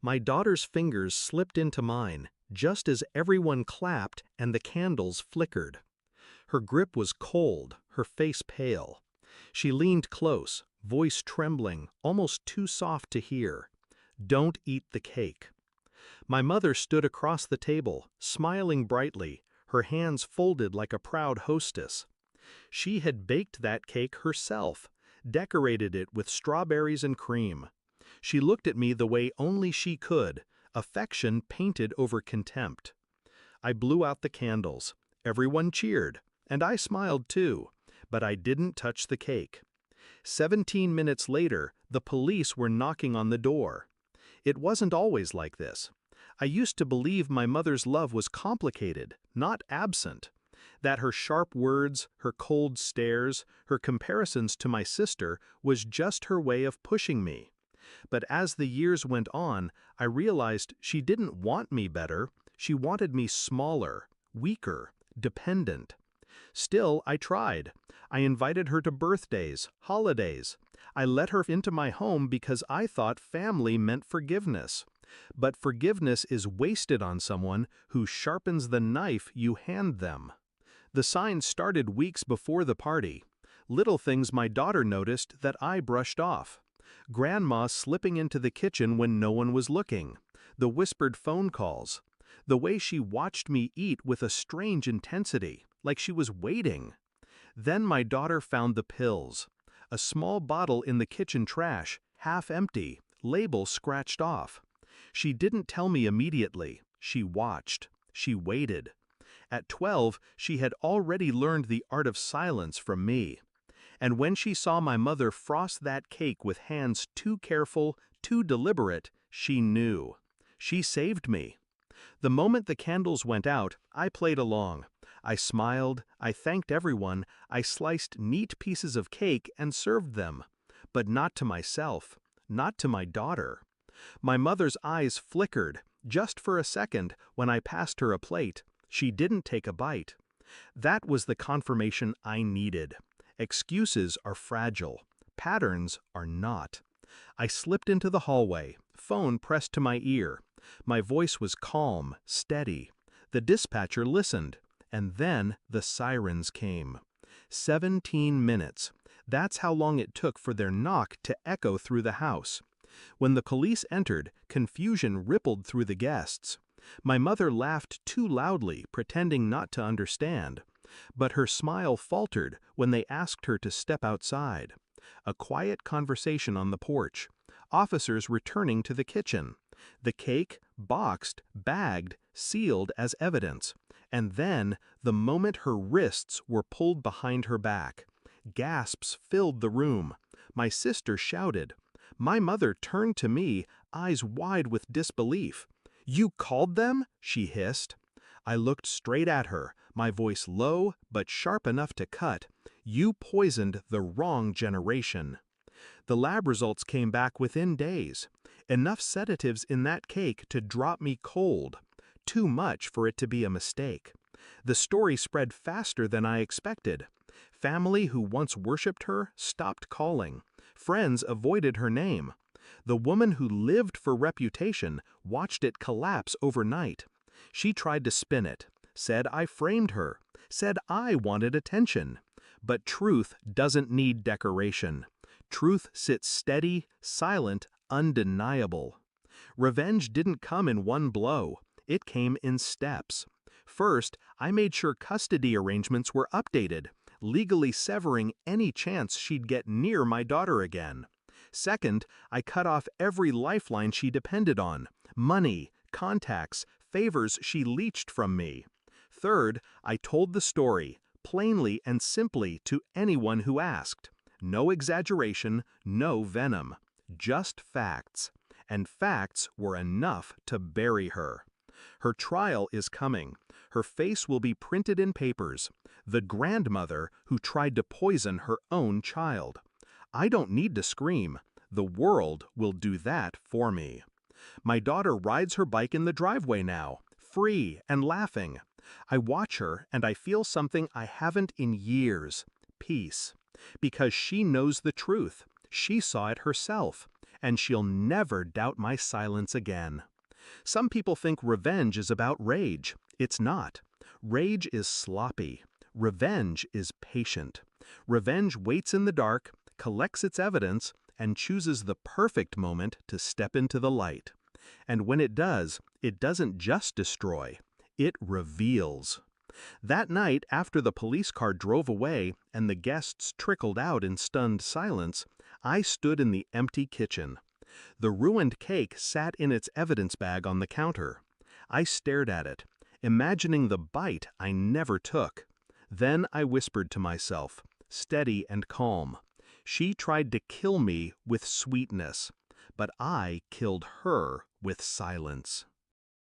My daughter's fingers slipped into mine, just as everyone clapped and the candles flickered. Her grip was cold, her face pale. She leaned close, voice trembling, almost too soft to hear. "Don't eat the cake." My mother stood across the table, smiling brightly, her hands folded like a proud hostess. She had baked that cake herself, decorated it with strawberries and cream. She looked at me the way only she could, affection painted over contempt. I blew out the candles. Everyone cheered, and I smiled too, but I didn't touch the cake. 17 minutes later, the police were knocking on the door. It wasn't always like this. I used to believe my mother's love was complicated, not absent. That her sharp words, her cold stares, her comparisons to my sister was just her way of pushing me. But as the years went on, I realized she didn't want me better, she wanted me smaller, weaker, dependent. Still, I tried. I invited her to birthdays, holidays. I let her into my home because I thought family meant forgiveness. But forgiveness is wasted on someone who sharpens the knife you hand them. The signs started weeks before the party. Little things my daughter noticed that I brushed off. Grandma slipping into the kitchen when no one was looking. The whispered phone calls. The way she watched me eat with a strange intensity, like she was waiting. Then my daughter found the pills. A small bottle in the kitchen trash, half empty, label scratched off. She didn't tell me immediately. She watched. She waited. At 12, she had already learned the art of silence from me. And when she saw my mother frost that cake with hands too careful, too deliberate, she knew. She saved me. The moment the candles went out, I played along. I smiled, I thanked everyone, I sliced neat pieces of cake and served them. But not to myself, not to my daughter. My mother's eyes flickered, just for a second, when I passed her a plate. She didn't take a bite. That was the confirmation I needed. Excuses are fragile. Patterns are not. I slipped into the hallway, phone pressed to my ear. My voice was calm, steady. The dispatcher listened, and then the sirens came. 17 minutes. That's how long it took for their knock to echo through the house. When the police entered, confusion rippled through the guests. My mother laughed too loudly, pretending not to understand. But her smile faltered when they asked her to step outside. A quiet conversation on the porch. Officers returning to the kitchen. The cake, boxed, bagged, sealed as evidence. And then, the moment her wrists were pulled behind her back. Gasps filled the room. My sister shouted. My mother turned to me, eyes wide with disbelief. "You called them?" she hissed. I looked straight at her, my voice low but sharp enough to cut. "You poisoned the wrong generation." The lab results came back within days. Enough sedatives in that cake to drop me cold. Too much for it to be a mistake. The story spread faster than I expected. Family who once worshipped her stopped calling. Friends avoided her name. The woman who lived for reputation watched it collapse overnight. She tried to spin it, said I framed her, said I wanted attention. But truth doesn't need decoration. Truth sits steady, silent, undeniable. Revenge didn't come in one blow. It came in steps. First, I made sure custody arrangements were updated, legally severing any chance she'd get near my daughter again. Second, I cut off every lifeline she depended on, money, contacts, favors she leached from me. Third, I told the story, plainly and simply to anyone who asked. No exaggeration, no venom, just facts. And facts were enough to bury her. Her trial is coming. Her face will be printed in papers. The grandmother who tried to poison her own child. I don't need to scream. The world will do that for me. My daughter rides her bike in the driveway now, free and laughing. I watch her and I feel something I haven't in years. Peace. Because she knows the truth. She saw it herself. and she'll never doubt my silence again. Some people think revenge is about rage. It's not. Rage is sloppy. Revenge is patient. Revenge waits in the dark, collects its evidence, and chooses the perfect moment to step into the light. And when it does, it doesn't just destroy, it reveals. That night, after the police car drove away and the guests trickled out in stunned silence, I stood in the empty kitchen. The ruined cake sat in its evidence bag on the counter. I stared at it, imagining the bite I never took. Then I whispered to myself, steady and calm, "She tried to kill me with sweetness, but I killed her with silence."